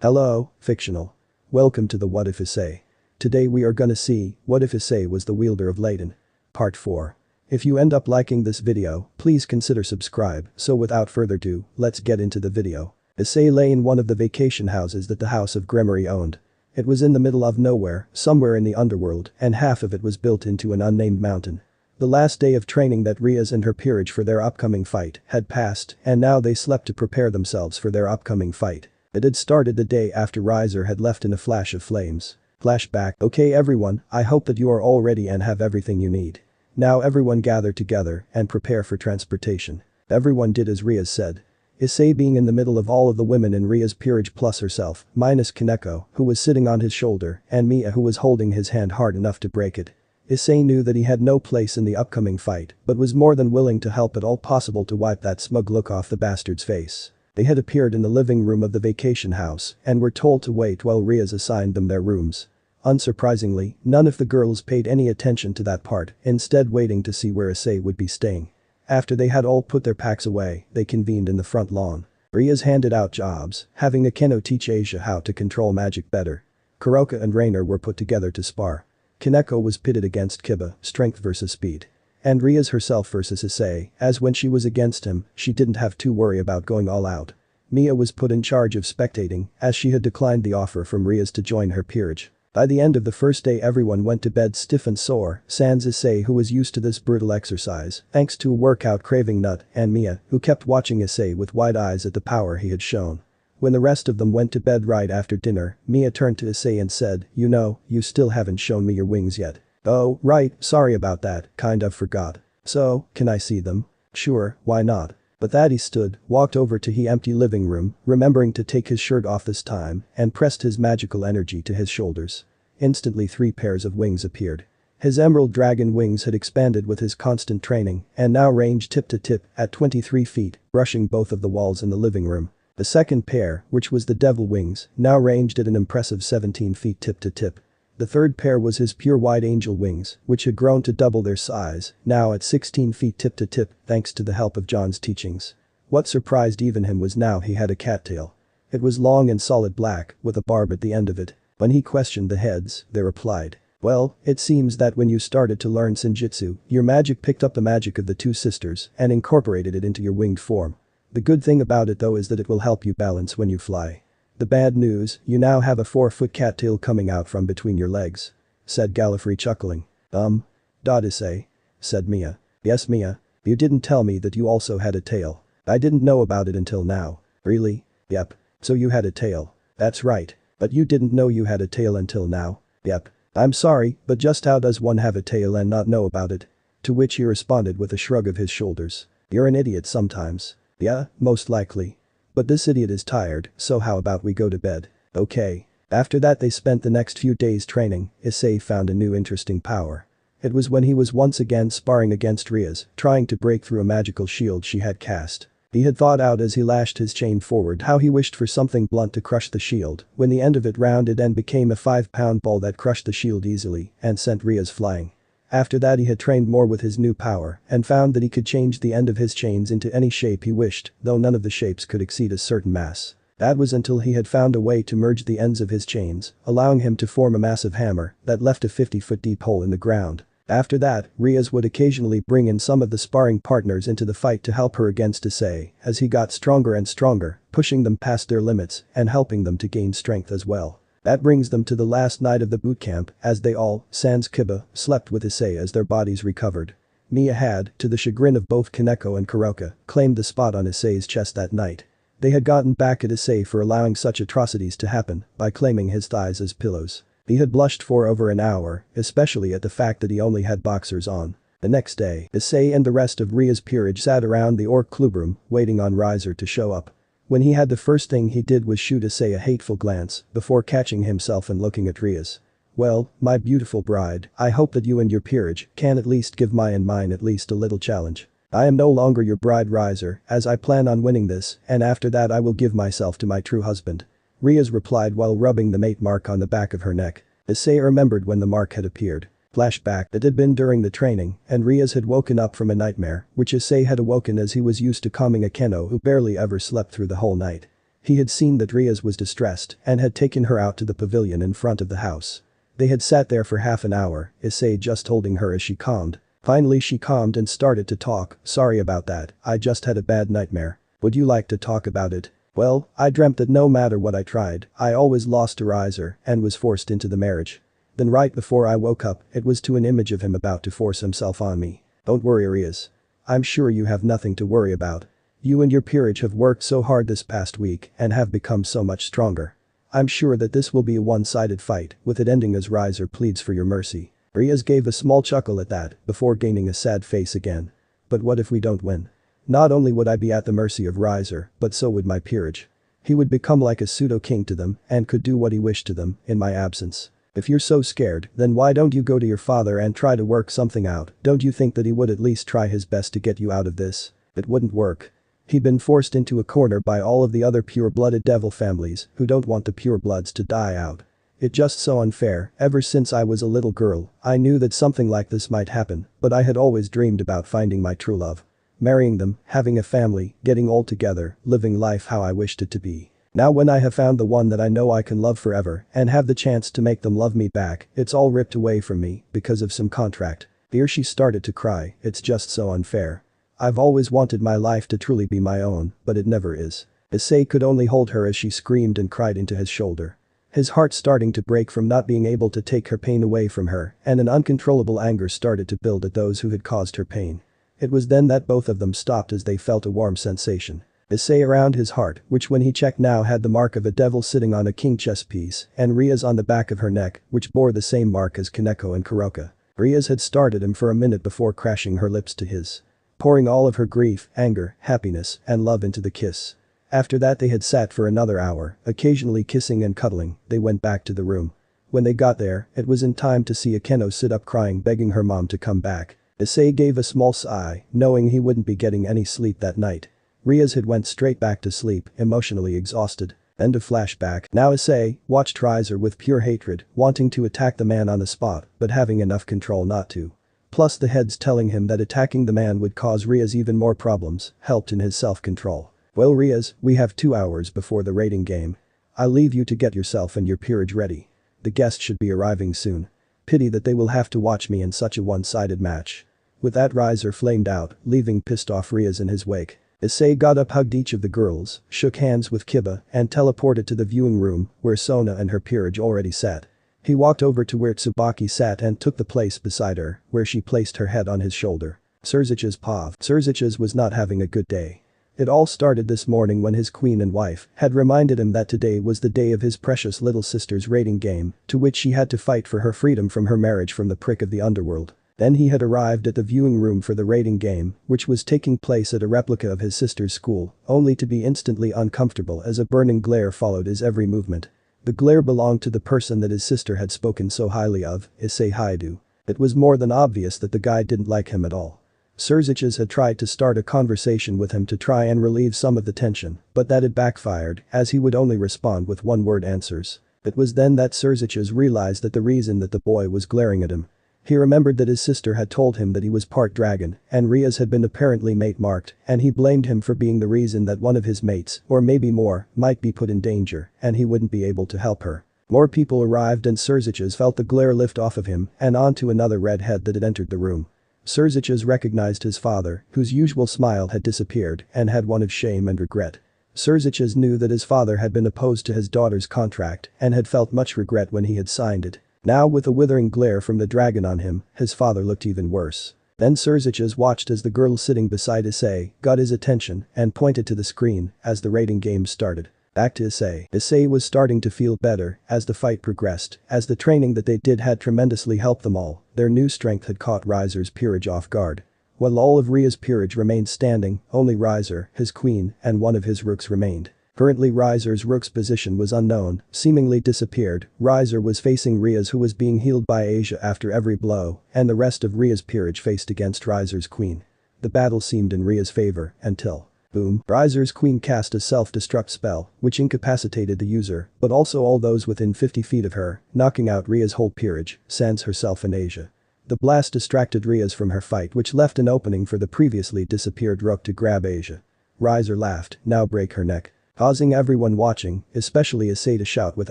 Hello, fictional. Welcome to the What If Issei. Today we are gonna see, what if Issei was the wielder of Ladon? Part 4. If you end up liking this video, please consider subscribe, so without further ado, let's get into the video. Issei lay in one of the vacation houses that the House of Gremory owned. It was in the middle of nowhere, somewhere in the underworld, and half of it was built into an unnamed mountain. The last day of training that Riaz and her peerage for their upcoming fight had passed, and now they slept to prepare themselves for their upcoming fight. It had started the day after Riser had left in a flash of flames. Flashback. Okay everyone, I hope that you are all ready and have everything you need. Now everyone gather together and prepare for transportation. Everyone did as Riaz said. Issei being in the middle of all of the women in Ria's peerage plus herself, minus Kaneko, who was sitting on his shoulder, and Mia who was holding his hand hard enough to break it. Issei knew that he had no place in the upcoming fight, but was more than willing to help at all possible to wipe that smug look off the bastard's face. They had appeared in the living room of the vacation house and were told to wait while Riaz assigned them their rooms. Unsurprisingly, none of the girls paid any attention to that part, instead waiting to see where Issei would be staying. After they had all put their packs away, they convened in the front lawn. Riaz handed out jobs, having Akeno teach Asia how to control magic better. Kuroka and Rainer were put together to spar. Kaneko was pitted against Kiba, strength versus speed. And Riaz herself versus Issei, as when she was against him, she didn't have to worry about going all out. Mia was put in charge of spectating, as she had declined the offer from Riaz to join her peerage. By the end of the first day everyone went to bed stiff and sore, sans Issei who was used to this brutal exercise, thanks to a workout craving nut, and Mia, who kept watching Issei with wide eyes at the power he had shown. When the rest of them went to bed right after dinner, Mia turned to Issei and said, "You know, you still haven't shown me your wings yet." "Oh, right, sorry about that, kind of forgot. So, can I see them?" "Sure, why not?" But that he stood, walked over to the empty living room, remembering to take his shirt off this time, and pressed his magical energy to his shoulders. Instantly 3 pairs of wings appeared. His emerald dragon wings had expanded with his constant training and now ranged tip to tip at 23 feet, brushing both of the walls in the living room. The second pair, which was the devil wings, now ranged at an impressive 17 feet tip to tip. The third pair was his pure white angel wings, which had grown to double their size, now at 16 feet tip to tip, thanks to the help of John's teachings. What surprised even him was now he had a cattail. It was long and solid black, with a barb at the end of it. When he questioned the heads, they replied, "Well, it seems that when you started to learn Senjutsu, your magic picked up the magic of the 2 sisters and incorporated it into your winged form. The good thing about it though is that it will help you balance when you fly. The bad news, you now have a 4-foot cattail coming out from between your legs," said Gallifrey chuckling. Issei," said Mia. "Yes Mia. You didn't tell me that you also had a tail. I didn't know about it until now." "Really?" "Yep. So you had a tail." "That's right. But you didn't know you had a tail until now." "Yep. I'm sorry, but just how does one have a tail and not know about it?" To which he responded with a shrug of his shoulders. "You're an idiot sometimes." "Yeah, most likely. But this idiot is tired, so how about we go to bed?" "Okay." After that they spent the next few days training. Issei found a new interesting power. It was when he was once again sparring against Riaz, trying to break through a magical shield she had cast. He had thought out as he lashed his chain forward how he wished for something blunt to crush the shield, when the end of it rounded and became a 5-pound ball that crushed the shield easily and sent Riaz flying. After that he had trained more with his new power and found that he could change the end of his chains into any shape he wished, though none of the shapes could exceed a certain mass. That was until he had found a way to merge the ends of his chains, allowing him to form a massive hammer that left a 50-foot deep hole in the ground. After that, Riaz would occasionally bring in some of the sparring partners into the fight to help her against Issei as he got stronger and stronger, pushing them past their limits and helping them to gain strength as well. That brings them to the last night of the boot camp as they all, sans Kiba, slept with Issei as their bodies recovered. Mia had, to the chagrin of both Kaneko and Kuroka, claimed the spot on Issei's chest that night. They had gotten back at Issei for allowing such atrocities to happen by claiming his thighs as pillows. He had blushed for over an hour, especially at the fact that he only had boxers on. The next day, Issei and the rest of Ria's peerage sat around the Orc clubroom, waiting on Riser to show up. When he had the first thing he did was shoot Issei a hateful glance before catching himself and looking at Riaz. "Well, my beautiful bride, I hope that you and your peerage can at least give mine at least a little challenge. I am no longer your bride Riser, as I plan on winning this, and after that I will give myself to my true husband." Riaz replied while rubbing the mate mark on the back of her neck. Issei remembered when the mark had appeared. Flashback. It had been during the training, and Riaz had woken up from a nightmare, which Issei had awoken as he was used to calming Akeno who barely ever slept through the whole night. He had seen that Riaz was distressed and had taken her out to the pavilion in front of the house. They had sat there for half an hour, Issei just holding her as she calmed. Finally she calmed and started to talk. "Sorry about that, I just had a bad nightmare. Would you like to talk about it?" "Well, I dreamt that no matter what I tried, I always lost to Rizer and was forced into the marriage. Then right before I woke up, it was to an image of him about to force himself on me. Don't worry, Riaz. I'm sure you have nothing to worry about. You and your peerage have worked so hard this past week and have become so much stronger. I'm sure that this will be a one-sided fight, with it ending as Rizer pleads for your mercy." Riaz gave a small chuckle at that, before gaining a sad face again. "But what if we don't win? Not only would I be at the mercy of Rizer, but so would my peerage. He would become like a pseudo-king to them and could do what he wished to them in my absence. If you're so scared, then why don't you go to your father and try to work something out? Don't you think that he would at least try his best to get you out of this?" "It wouldn't work. He'd been forced into a corner by all of the other pure-blooded devil families who don't want the purebloods to die out. It's just so unfair. Ever since I was a little girl, I knew that something like this might happen, but I had always dreamed about finding my true love. Marrying them, having a family, getting all together, living life how I wished it to be. Now when I have found the one that I know I can love forever and have the chance to make them love me back, it's all ripped away from me because of some contract." Here she started to cry. "It's just so unfair. I've always wanted my life to truly be my own, but it never is." Issei could only hold her as she screamed and cried into his shoulder. His heart starting to break from not being able to take her pain away from her, and an uncontrollable anger started to build at those who had caused her pain. It was then that both of them stopped as they felt a warm sensation. Issei around his heart, which when he checked now had the mark of a devil sitting on a king chess piece, and Riaz on the back of her neck, which bore the same mark as Kaneko and Kuroka. Riaz had started him for a minute before crashing her lips to his, pouring all of her grief, anger, happiness, and love into the kiss. After that they had sat for another hour, occasionally kissing and cuddling. They went back to the room. When they got there, it was in time to see Akeno sit up crying, begging her mom to come back. Issei gave a small sigh, knowing he wouldn't be getting any sleep that night. Riaz had went straight back to sleep, emotionally exhausted. End of flashback. Now Issei watched Rizer with pure hatred, wanting to attack the man on the spot, but having enough control not to. Plus the heads telling him that attacking the man would cause Riaz even more problems, helped in his self-control. "Well Riaz, we have 2 hours before the raiding game. I'll leave you to get yourself and your peerage ready. The guests should be arriving soon. Pity that they will have to watch me in such a one-sided match." With that Rizer flamed out, leaving pissed off Riaz in his wake. Issei got up, hugged each of the girls, shook hands with Kiba, and teleported to the viewing room where Sona and her peerage already sat. He walked over to where Tsubaki sat and took the place beside her, where she placed her head on his shoulder. Surzich's pav. Surzich's was not having a good day. It all started this morning when his queen and wife had reminded him that today was the day of his precious little sister's raiding game, to which she had to fight for her freedom from her marriage from the prick of the underworld. Then he had arrived at the viewing room for the raiding game, which was taking place at a replica of his sister's school, only to be instantly uncomfortable as a burning glare followed his every movement. The glare belonged to the person that his sister had spoken so highly of, Issei Hyoudou. It was more than obvious that the guy didn't like him at all. Surzich's had tried to start a conversation with him to try and relieve some of the tension, but that had backfired, as he would only respond with one-word answers. It was then that Surzich's realized that the reason that the boy was glaring at him. He remembered that his sister had told him that he was part dragon, and Riaz had been apparently mate-marked, and he blamed him for being the reason that one of his mates, or maybe more, might be put in danger, and he wouldn't be able to help her. More people arrived and Surzich's felt the glare lift off of him and onto another redhead that had entered the room. Surzich's recognized his father, whose usual smile had disappeared, and had one of shame and regret. Surzich's knew that his father had been opposed to his daughter's contract and had felt much regret when he had signed it. Now with a withering glare from the dragon on him, his father looked even worse. Then Surzich's watched as the girl sitting beside Issei got his attention and pointed to the screen as the raiding game started. Back to Issei. Issei was starting to feel better as the fight progressed, as the training that they did had tremendously helped them all. Their new strength had caught Rizer's peerage off guard. While all of Ria's peerage remained standing, only Rizer, his queen, and one of his rooks remained. Currently Rizer's rook's position was unknown, seemingly disappeared. Rizer was facing Riaz, who was being healed by Asia after every blow, and the rest of Ria's peerage faced against Rizer's queen. The battle seemed in Ria's favor until, boom, Rizer's queen cast a self-destruct spell, which incapacitated the user, but also all those within 50 feet of her, knocking out Ria's whole peerage, sans herself and Asia. The blast distracted Riaz from her fight, which left an opening for the previously disappeared rook to grab Asia. Rizer laughed, "Now break her neck." causing everyone watching, especially Issei, to shout with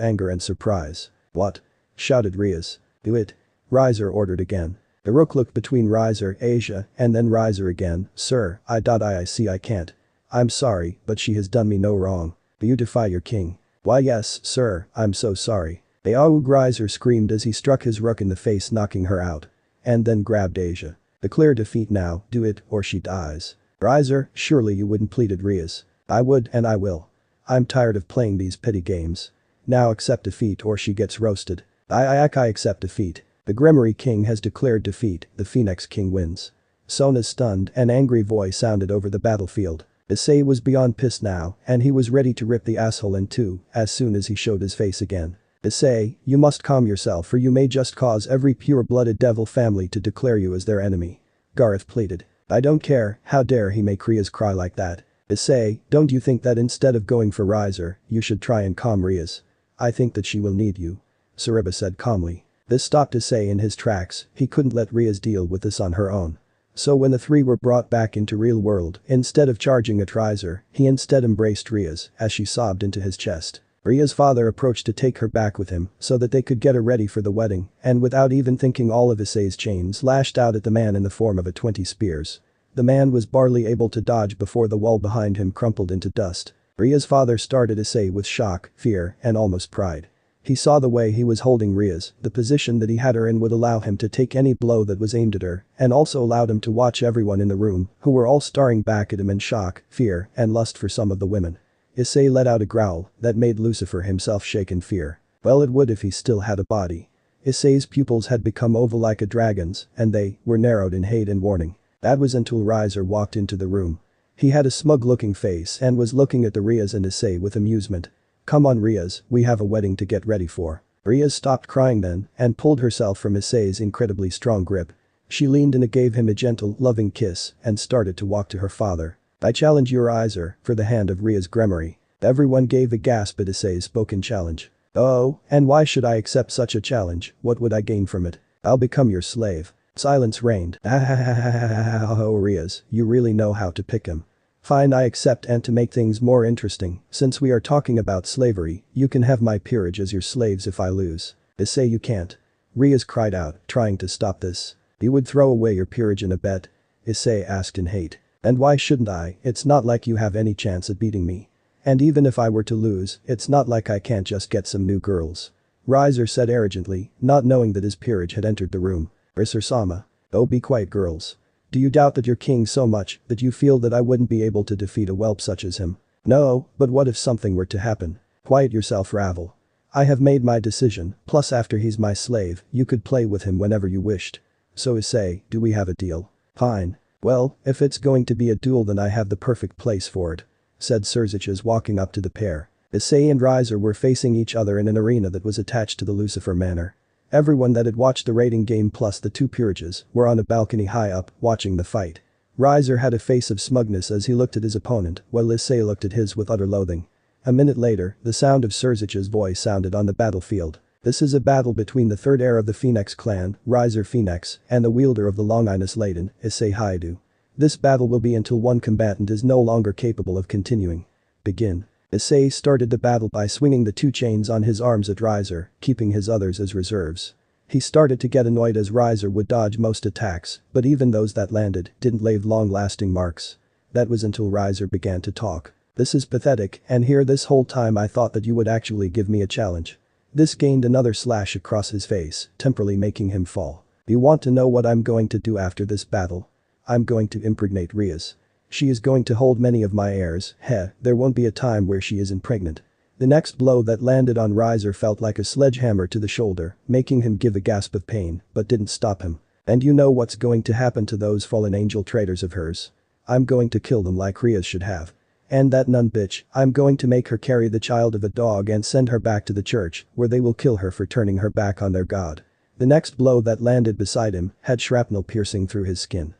anger and surprise. "What?" shouted Riaz. "Do it." Riser ordered again. The rook looked between Riser, Asia, and then Riser again. "Sir, I see I can't. I'm sorry, but she has done me no wrong. Do you defy your king?" "Why yes, sir, I'm so sorry." Aoug Riser screamed as he struck his rook in the face, knocking her out. And then grabbed Asia. "Declare defeat now, do it or she dies." "Riser, surely you wouldn't," pleaded Riaz. "I would and I will. I'm tired of playing these petty games. Now accept defeat or she gets roasted." I accept defeat. The Gremory King has declared defeat, the Phoenix King wins." Sona's stunned and angry voice sounded over the battlefield. Issei was beyond pissed now, and he was ready to rip the asshole in two as soon as he showed his face again. "Issei, you must calm yourself or you may just cause every pure-blooded devil family to declare you as their enemy." Gareth pleaded. "I don't care, how dare he make Riaz cry like that." "Issei, don't you think that instead of going for Riser, you should try and calm Riaz? I think that she will need you," Sariba said calmly. This stopped Issei in his tracks, he couldn't let Riaz deal with this on her own. So when the three were brought back into real world, instead of charging at Riser, he instead embraced Riaz as she sobbed into his chest. Riaz's father approached to take her back with him so that they could get her ready for the wedding, and without even thinking all of Issei's chains lashed out at the man in the form of 20 spears. The man was barely able to dodge before the wall behind him crumpled into dust. Riaz's father started Issei with shock, fear, and almost pride. He saw the way he was holding Riaz, the position that he had her in would allow him to take any blow that was aimed at her, and also allowed him to watch everyone in the room, who were all staring back at him in shock, fear, and lust for some of the women. Issei let out a growl that made Lucifer himself shake in fear. Well, it would if he still had a body. Issei's pupils had become oval like a dragon's, and they were narrowed in hate and warning. That was until Riser walked into the room. He had a smug-looking face and was looking at the Riaz and Issei with amusement. "Come on Riaz, we have a wedding to get ready for." Riaz stopped crying then and pulled herself from Issei's incredibly strong grip. She leaned and gave him a gentle, loving kiss and started to walk to her father. "I challenge you Riser for the hand of Riaz Gremory." Everyone gave a gasp at Issei's spoken challenge. "Oh, and why should I accept such a challenge? What would I gain from it? I'll become your slave." Silence reigned. "Oh Riaz, you really know how to pick him." "Fine, I accept, and to make things more interesting, since we are talking about slavery, you can have my peerage as your slaves if I lose." "Issei, you can't." Riaz cried out, trying to stop this. "You would throw away your peerage in a bet?" Issei asked in hate. "And why shouldn't I? It's not like you have any chance at beating me. And even if I were to lose, it's not like I can't just get some new girls." Riser said arrogantly, not knowing that his peerage had entered the room. "Riser-sama. Oh, be quiet girls. Do you doubt that you're king so much that you feel that I wouldn't be able to defeat a whelp such as him? No, but what if something were to happen? Quiet yourself, Ravel. I have made my decision, plus after he's my slave, you could play with him whenever you wished. So Issei, do we have a deal?" "Fine. Well, if it's going to be a duel then I have the perfect place for it," said Serziches walking up to the pair. Issei and Riser were facing each other in an arena that was attached to the Lucifer Manor. Everyone that had watched the rating game plus the two peerages were on a balcony high up, watching the fight. Riser had a face of smugness as he looked at his opponent, while Issei looked at his with utter loathing. A minute later, the sound of Serzich's voice sounded on the battlefield. "This is a battle between the third heir of the Phoenix clan, Riser Phoenix, and the wielder of the Longinus Ladon, Issei Hyoudou. This battle will be until one combatant is no longer capable of continuing. Begin." Issei started the battle by swinging the two chains on his arms at Riser, keeping his others as reserves. He started to get annoyed as Riser would dodge most attacks, but even those that landed didn't leave long-lasting marks. That was until Riser began to talk. "This is pathetic, and here this whole time I thought that you would actually give me a challenge." This gained another slash across his face, temporarily making him fall. "You want to know what I'm going to do after this battle? I'm going to impregnate Riaz. She is going to hold many of my heirs, there won't be a time where she isn't pregnant." The next blow that landed on Riser felt like a sledgehammer to the shoulder, making him give a gasp of pain, but didn't stop him. "And you know what's going to happen to those fallen angel traitors of hers? I'm going to kill them like Riaz should have. And that nun bitch, I'm going to make her carry the child of a dog and send her back to the church, where they will kill her for turning her back on their god." The next blow that landed beside him had shrapnel piercing through his skin.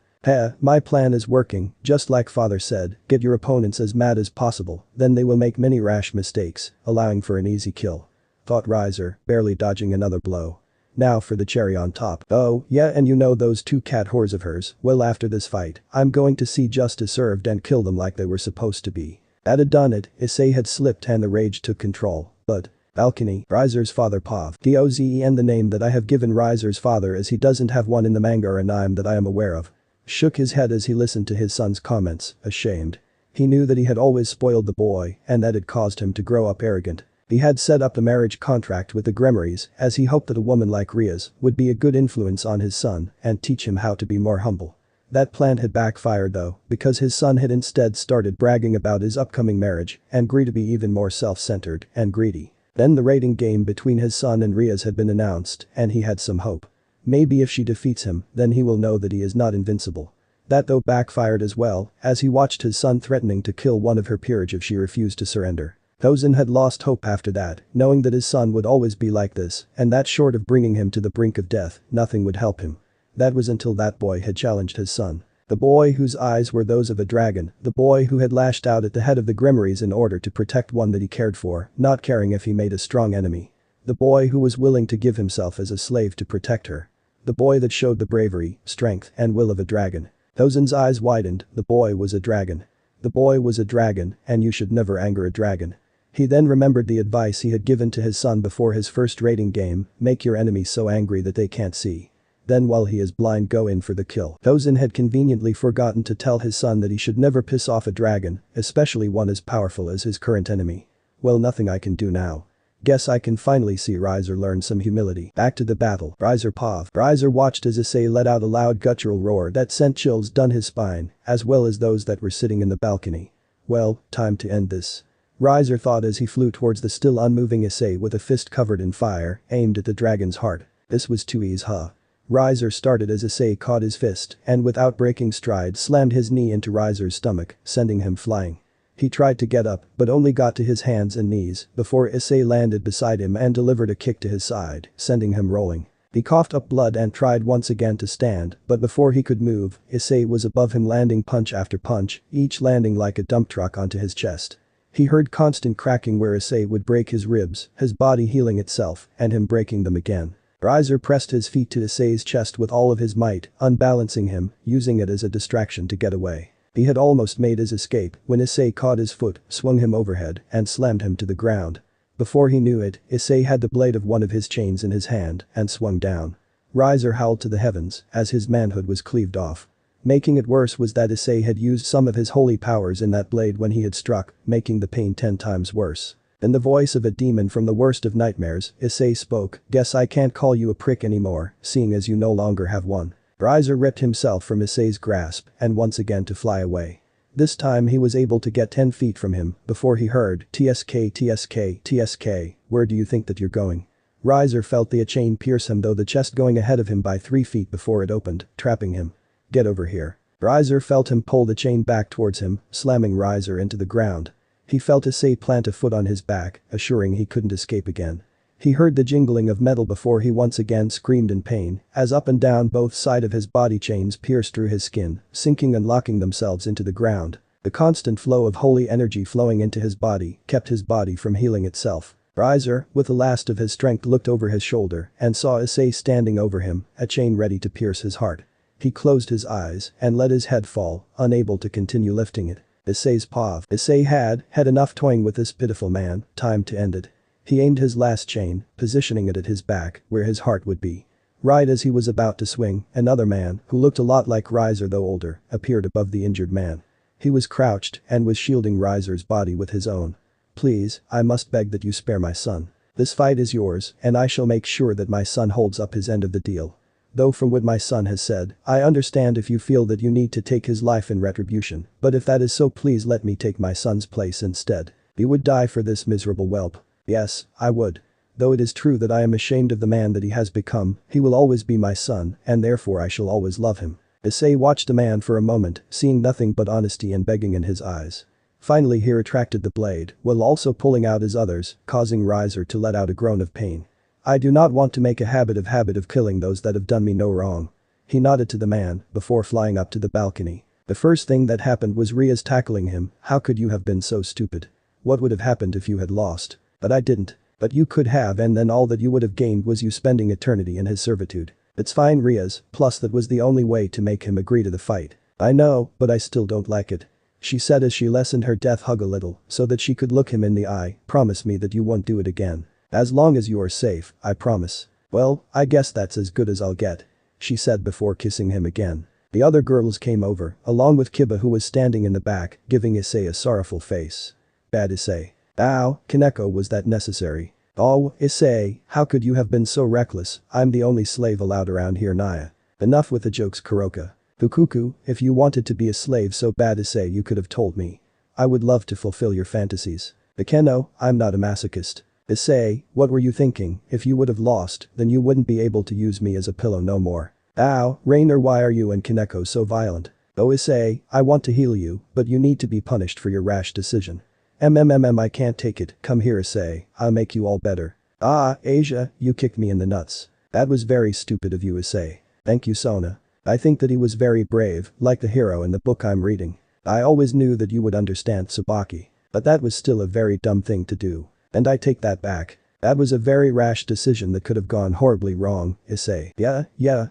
My plan is working, just like father said, get your opponents as mad as possible, then they will make many rash mistakes, allowing for an easy kill," thought Riser, barely dodging another blow. Now for the cherry on top. "Oh, yeah, and you know those two cat whores of hers, well after this fight, I'm going to see justice served and kill them like they were supposed to be." That had done it, Issei had slipped and the rage took control. But balcony, Riser's father Pav. Dozen the name that I have given Riser's father as he doesn't have one in the manga or anime that I am aware of. Shook his head as he listened to his son's comments, ashamed. He knew that he had always spoiled the boy and that had caused him to grow up arrogant. He had set up a marriage contract with the Grimoires as he hoped that a woman like Rias would be a good influence on his son and teach him how to be more humble. That plan had backfired though, because his son had instead started bragging about his upcoming marriage and grew to be even more self-centered and greedy. Then the rating game between his son and Rias had been announced and he had some hope. Maybe if she defeats him, then he will know that he is not invincible. That though backfired as well, as he watched his son threatening to kill one of her peerage if she refused to surrender. Thozen had lost hope after that, knowing that his son would always be like this, and that short of bringing him to the brink of death, nothing would help him. That was until that boy had challenged his son. The boy whose eyes were those of a dragon, the boy who had lashed out at the head of the Grimoires in order to protect one that he cared for, not caring if he made a strong enemy. The boy who was willing to give himself as a slave to protect her. The boy that showed the bravery, strength, and will of a dragon. Thozen's eyes widened, the boy was a dragon. The boy was a dragon, and you should never anger a dragon. He then remembered the advice he had given to his son before his first rating game, make your enemies so angry that they can't see. Then while he is blind go in for the kill. Thozen had conveniently forgotten to tell his son that he should never piss off a dragon, especially one as powerful as his current enemy. Well, nothing I can do now. Guess I can finally see Riser learn some humility. Back to the battle. Riser Pav. Riser watched as Issei let out a loud guttural roar that sent chills down his spine, as well as those that were sitting in the balcony. Well, time to end this. Riser thought as he flew towards the still unmoving Issei with a fist covered in fire, aimed at the dragon's heart. This was too easy, huh? Riser started as Issei caught his fist and without breaking stride slammed his knee into Riser's stomach, sending him flying. He tried to get up but only got to his hands and knees before Issei landed beside him and delivered a kick to his side, sending him rolling. He coughed up blood and tried once again to stand, but before he could move, Issei was above him landing punch after punch, each landing like a dump truck onto his chest. He heard constant cracking where Issei would break his ribs, his body healing itself, and him breaking them again. Riser pressed his feet to Issei's chest with all of his might, unbalancing him, using it as a distraction to get away. He had almost made his escape when Issei caught his foot, swung him overhead, and slammed him to the ground. Before he knew it, Issei had the blade of one of his chains in his hand and swung down. Riser howled to the heavens as his manhood was cleaved off. Making it worse was that Issei had used some of his holy powers in that blade when he had struck, making the pain 10 times worse. In the voice of a demon from the worst of nightmares, Issei spoke, "Guess I can't call you a prick anymore, seeing as you no longer have one." Riser ripped himself from Issei's grasp and once again to fly away. This time he was able to get 10 feet from him before he heard, "TSK, TSK, TSK, where do you think that you're going?" Riser felt the chain pierce him though the chest going ahead of him by 3 feet before it opened, trapping him. "Get over here." Riser felt him pull the chain back towards him, slamming Riser into the ground. He felt Issei plant a foot on his back, assuring he couldn't escape again. He heard the jingling of metal before he once again screamed in pain, as up and down both sides of his body chains pierced through his skin, sinking and locking themselves into the ground. The constant flow of holy energy flowing into his body kept his body from healing itself. Riser, with the last of his strength looked over his shoulder and saw Issei standing over him, a chain ready to pierce his heart. He closed his eyes and let his head fall, unable to continue lifting it. Issei's Pav. Issei had enough toying with this pitiful man, time to end it. He aimed his last chain, positioning it at his back, where his heart would be. Right as he was about to swing, another man, who looked a lot like Riser though older, appeared above the injured man. He was crouched and was shielding Riser's body with his own. "Please, I must beg that you spare my son. This fight is yours, and I shall make sure that my son holds up his end of the deal. Though from what my son has said, I understand if you feel that you need to take his life in retribution, but if that is so please let me take my son's place instead. You would die for this miserable whelp." "Yes, I would. Though it is true that I am ashamed of the man that he has become, he will always be my son, and therefore I shall always love him." Issei watched the man for a moment, seeing nothing but honesty and begging in his eyes. Finally he retracted the blade, while also pulling out his others, causing Riser to let out a groan of pain. "I do not want to make a habit of killing those that have done me no wrong." He nodded to the man, before flying up to the balcony. The first thing that happened was Rias tackling him. "How could you have been so stupid? What would have happened if you had lost?" "But I didn't." "But you could have, and then all that you would have gained was you spending eternity in his servitude." "It's fine, Rias, plus that was the only way to make him agree to the fight." "I know, but I still don't like it." she said as she lessened her death hug a little so that she could look him in the eye. Promise me that you won't do it again. As long as you are safe, I promise. Well, I guess that's as good as I'll get, she said before kissing him again. The other girls came over, along with Kiba who was standing in the back, giving Issei a sorrowful face. Bad Issei. Ow, Kaneko, was that necessary? Oh, Issei, how could you have been so reckless? I'm the only slave allowed around here, Naya. Enough with the jokes, Kuroka. Fukuku, if you wanted to be a slave so bad, Issei, you could have told me. I would love to fulfill your fantasies. Ikeno, I'm not a masochist. Issei, what were you thinking? If you would have lost, then you wouldn't be able to use me as a pillow no more. Ow, Rainer, why are you and Kaneko so violent? Oh Issei, I want to heal you, but you need to be punished for your rash decision. I can't take it, come here Issei, I'll make you all better. Ah, Asia, you kicked me in the nuts. That was very stupid of you Issei. Thank you Sona. I think that he was very brave, like the hero in the book I'm reading. I always knew that you would understand Tsubaki. But that was still a very dumb thing to do. And I take that back. That was a very rash decision that could have gone horribly wrong, Issei. Yeah,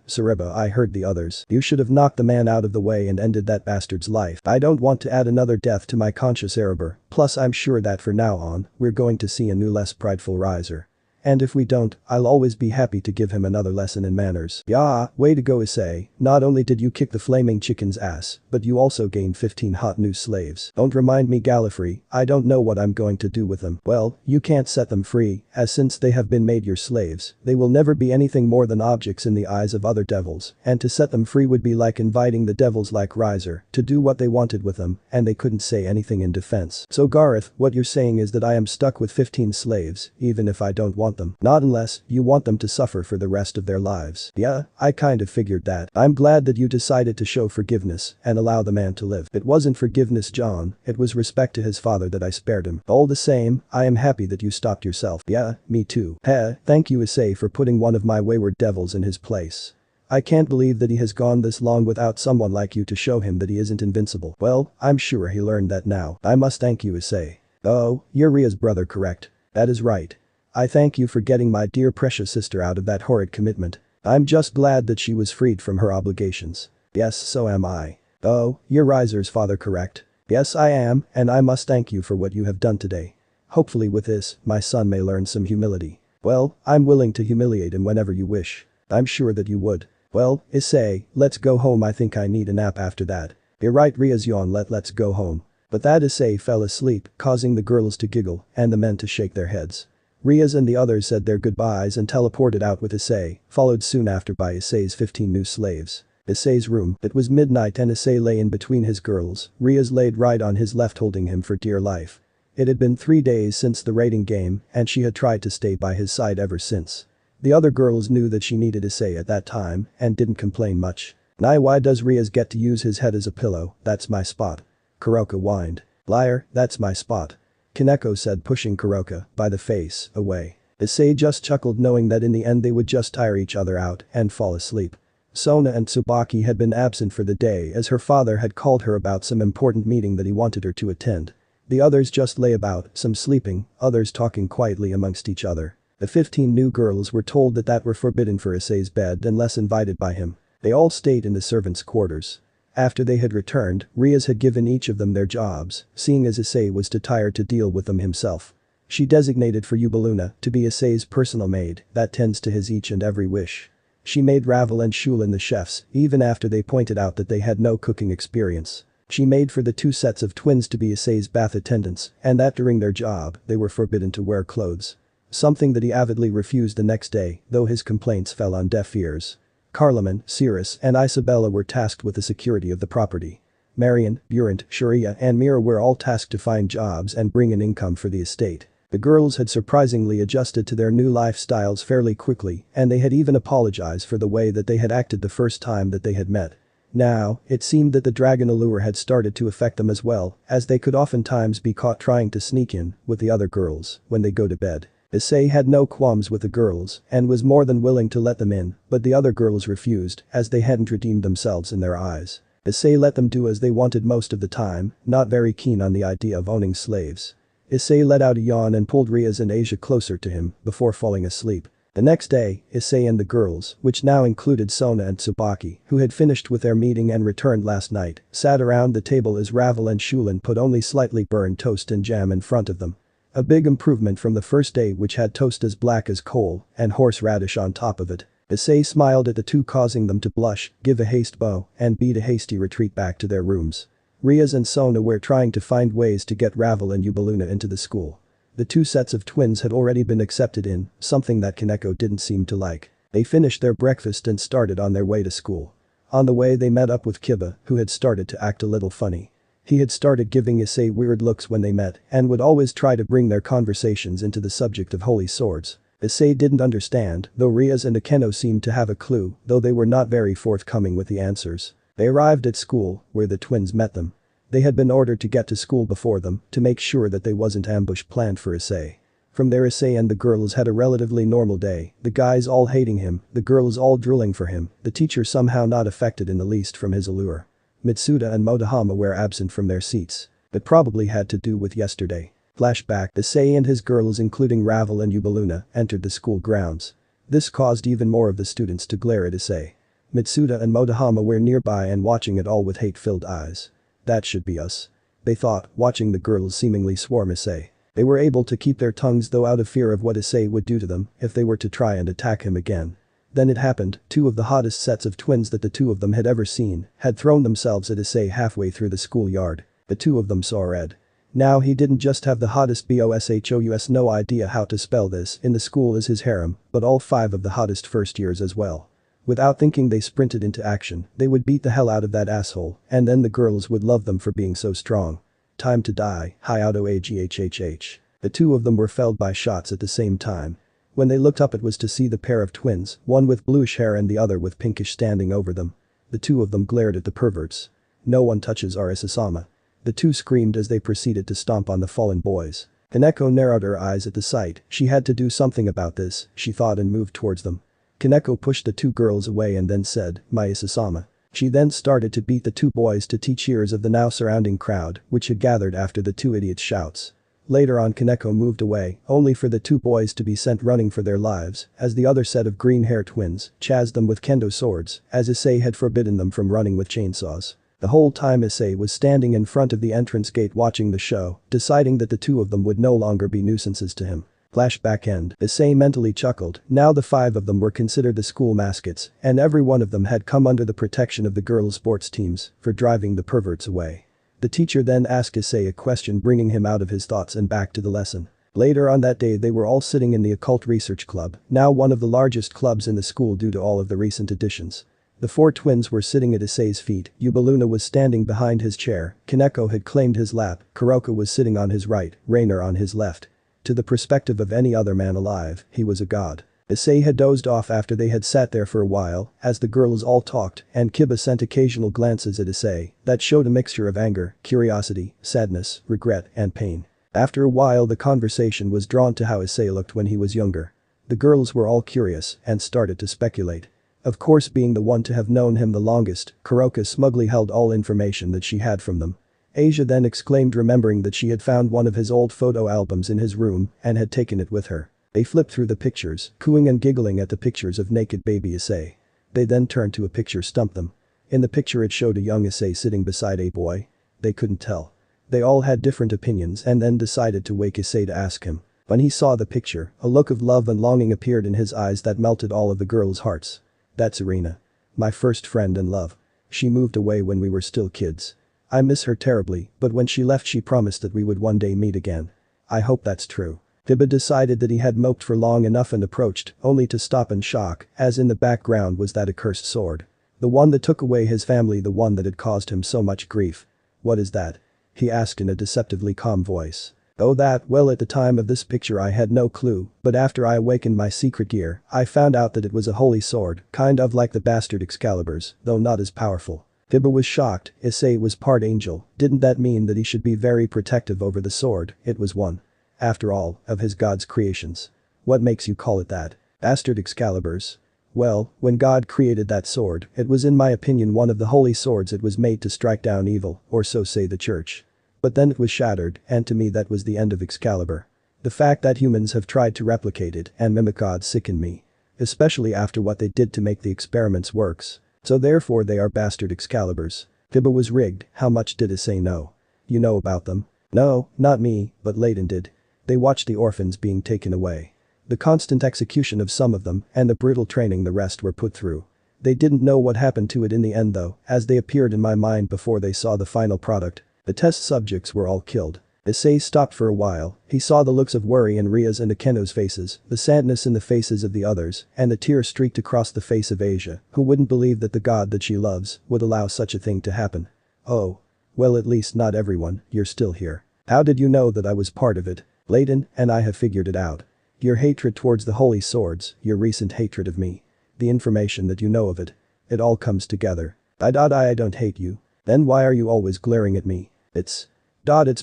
Sareba, I heard the others. You should have knocked the man out of the way and ended that bastard's life. I don't want to add another death to my conscious Erebor, plus I'm sure that for now on, we're going to see a new less prideful riser. And if we don't, I'll always be happy to give him another lesson in manners. Yeah, way to go Issei, not only did you kick the flaming chicken's ass, but you also gained 15 hot new slaves. Don't remind me Gallifrey, I don't know what I'm going to do with them. Well, you can't set them free, as since they have been made your slaves, they will never be anything more than objects in the eyes of other devils, and to set them free would be like inviting the devils like Riser to do what they wanted with them, and they couldn't say anything in defense. So Gareth, what you're saying is that I am stuck with 15 slaves, even if I don't want them. Not unless you want them to suffer for the rest of their lives. Yeah, I kind of figured that. I'm glad that you decided to show forgiveness and allow the man to live. It wasn't forgiveness, John, it was respect to his father that I spared him. All the same, I am happy that you stopped yourself. Yeah, me too. Heh, thank you Issei for putting one of my wayward devils in his place. I can't believe that he has gone this long without someone like you to show him that he isn't invincible. Well, I'm sure he learned that now. I must thank you Issei. Oh, you're Ria's brother, correct? That is right. I thank you for getting my dear precious sister out of that horrid commitment. I'm just glad that she was freed from her obligations. Yes, so am I. Oh, you're Riser's father, correct? Yes, I am, and I must thank you for what you have done today. Hopefully with this, my son may learn some humility. Well, I'm willing to humiliate him whenever you wish. I'm sure that you would. Well, Issei, let's go home, I think I need a nap after that. You're right, Ria's yawn, let's go home. But that Issei fell asleep, causing the girls to giggle and the men to shake their heads. Riaz and the others said their goodbyes and teleported out with Issei, followed soon after by Issei's 15 new slaves. Issei's room, it was midnight and Issei lay in between his girls, Riaz laid right on his left holding him for dear life. It had been 3 days since the raiding game and she had tried to stay by his side ever since. The other girls knew that she needed Issei at that time and didn't complain much. Now why does Riaz get to use his head as a pillow? That's my spot. Kuroka whined. Liar, that's my spot. Kaneko said, pushing Kuroka by the face away. Issei just chuckled knowing that in the end they would just tire each other out and fall asleep. Sona and Tsubaki had been absent for the day as her father had called her about some important meeting that he wanted her to attend. The others just lay about, some sleeping, others talking quietly amongst each other. The 15 new girls were told that were forbidden for Issei's bed unless invited by him. They all stayed in the servants' quarters. After they had returned, Riaz had given each of them their jobs, seeing as Issei was too tired to deal with them himself. She designated for Yubaluna to be Issei's personal maid that tends to his each and every wish. She made Ravel and Shulin the chefs, even after they pointed out that they had no cooking experience. She made for the 2 sets of twins to be Issei's bath attendants, and that during their job, they were forbidden to wear clothes. Something that he avidly refused the next day, though his complaints fell on deaf ears. Carloman, Cirrus, and Isabella were tasked with the security of the property. Marion, Burant, Sharia and Mira were all tasked to find jobs and bring in income for the estate. The girls had surprisingly adjusted to their new lifestyles fairly quickly and they had even apologized for the way that they had acted the first time that they had met. Now, it seemed that the dragon allure had started to affect them as well, as they could oftentimes be caught trying to sneak in with the other girls when they go to bed. Issei had no qualms with the girls and was more than willing to let them in, but the other girls refused as they hadn't redeemed themselves in their eyes. Issei let them do as they wanted most of the time, not very keen on the idea of owning slaves. Issei let out a yawn and pulled Riaz and Asia closer to him before falling asleep. The next day, Issei and the girls, which now included Sona and Tsubaki, who had finished with their meeting and returned last night, sat around the table as Ravel and Shulin put only slightly burned toast and jam in front of them. A big improvement from the first day, which had toast as black as coal and horseradish on top of it. Issei smiled at the two, causing them to blush, give a haste bow, and beat a hasty retreat back to their rooms. Riaz and Sona were trying to find ways to get Ravel and Hyoudou into the school. The two sets of twins had already been accepted in, something that Kaneko didn't seem to like. They finished their breakfast and started on their way to school. On the way they met up with Kiba, who had started to act a little funny. He had started giving Issei weird looks when they met and would always try to bring their conversations into the subject of holy swords. Issei didn't understand, though Riaz and Akeno seemed to have a clue, though they were not very forthcoming with the answers. They arrived at school, where the twins met them. They had been ordered to get to school before them to make sure that they wasn't ambush planned for Issei. From there, Issei and the girls had a relatively normal day, the guys all hating him, the girls all drooling for him, the teacher somehow not affected in the least from his allure. Mitsuda and Motohama were absent from their seats. That probably had to do with yesterday. Flashback, Issei and his girls, including Ravel and Hyoudou, entered the school grounds. This caused even more of the students to glare at Issei. Mitsuda and Motohama were nearby and watching it all with hate-filled eyes. That should be us. They thought, watching the girls seemingly swarm Issei. They were able to keep their tongues, though, out of fear of what Issei would do to them if they were to try and attack him again. Then it happened, two of the hottest sets of twins that the two of them had ever seen had thrown themselves at Issei halfway through the schoolyard. The two of them saw red. Now he didn't just have the hottest boshous, no idea how to spell this, in the school as his harem, but all 5 of the hottest first years as well. Without thinking, they sprinted into action. They would beat the hell out of that asshole, and then the girls would love them for being so strong. Time to die, Hyoudou aghhh. The two of them were felled by shots at the same time. When they looked up, it was to see the pair of twins, one with bluish hair and the other with pinkish, standing over them. The two of them glared at the perverts. No one touches Arisa-sama. The two screamed as they proceeded to stomp on the fallen boys. Kaneko narrowed her eyes at the sight. She had to do something about this, she thought, and moved towards them. Kaneko pushed the two girls away and then said, "My Issei-sama." She then started to beat the two boys to teach ears of the now surrounding crowd, which had gathered after the two idiots' shouts. Later on, Kaneko moved away, only for the two boys to be sent running for their lives, as the other set of green-hair twins chased them with kendo swords, as Issei had forbidden them from running with chainsaws. The whole time Issei was standing in front of the entrance gate watching the show, deciding that the two of them would no longer be nuisances to him. Flashback end. Issei mentally chuckled. Now the 5 of them were considered the school mascots, and every one of them had come under the protection of the girls' sports teams for driving the perverts away. The teacher then asked Issei a question, bringing him out of his thoughts and back to the lesson. Later on that day, they were all sitting in the occult research club, now one of the largest clubs in the school due to all of the recent additions. The 4 twins were sitting at Issei's feet, Hyoudou was standing behind his chair, Kaneko had claimed his lap, Kuroka was sitting on his right, Rainer on his left. To the perspective of any other man alive, he was a god. Issei had dozed off after they had sat there for a while, as the girls all talked, and Kiba sent occasional glances at Issei that showed a mixture of anger, curiosity, sadness, regret, and pain. After a while, the conversation was drawn to how Issei looked when he was younger. The girls were all curious and started to speculate. Of course, being the one to have known him the longest, Kuroka smugly held all information that she had from them. Asia then exclaimed, remembering that she had found one of his old photo albums in his room and had taken it with her. They flipped through the pictures, cooing and giggling at the pictures of naked baby Issei. They then turned to a picture, stumped them. In the picture, it showed a young Issei sitting beside a boy. They couldn't tell. They all had different opinions and then decided to wake Issei to ask him. When he saw the picture, a look of love and longing appeared in his eyes that melted all of the girls' hearts. "That's Irina. My first friend and love. She moved away when we were still kids. I miss her terribly, but when she left she promised that we would one day meet again. I hope that's true." Kiba decided that he had moped for long enough and approached, only to stop in shock, as in the background was that accursed sword. The one that took away his family, the one that had caused him so much grief. "What is that?" he asked in a deceptively calm voice. "Oh, that, well, at the time of this picture I had no clue, but after I awakened my secret gear, I found out that it was a holy sword, kind of like the bastard Excalibur's, though not as powerful." Kiba was shocked. Issei was part angel. Didn't that mean that he should be very protective over the sword? It was one, after all, of his god's creations. "What makes you call it that? Bastard Excalibur's?" "Well, when God created that sword, it was in my opinion one of the holy swords. It was made to strike down evil, or so say the church. But then it was shattered, and to me that was the end of Excalibur. The fact that humans have tried to replicate it and mimic God sickened me. especially after what they did to make the experiments works. So therefore they are bastard Excaliburs. Kiba was rigged. How much did Issei know? You know about them? No, not me, but Ladon did. They watched the orphans being taken away. The constant execution of some of them and the brutal training the rest were put through. They didn't know what happened to it in the end though, as they appeared in my mind before they saw the final product. The test subjects were all killed. Issei stopped for a while. He saw the looks of worry in Ria's and Akeno's faces, the sadness in the faces of the others, and the tears streaked across the face of Asia, who wouldn't believe that the god that she loves would allow such a thing to happen. Oh. Well, at least not everyone. You're still here. How did you know that I was part of it? Ladon and I have figured it out. Your hatred towards the holy swords, your recent hatred of me. The information that you know of it. It all comes together. I don't hate you. Then why are you always glaring at me? It's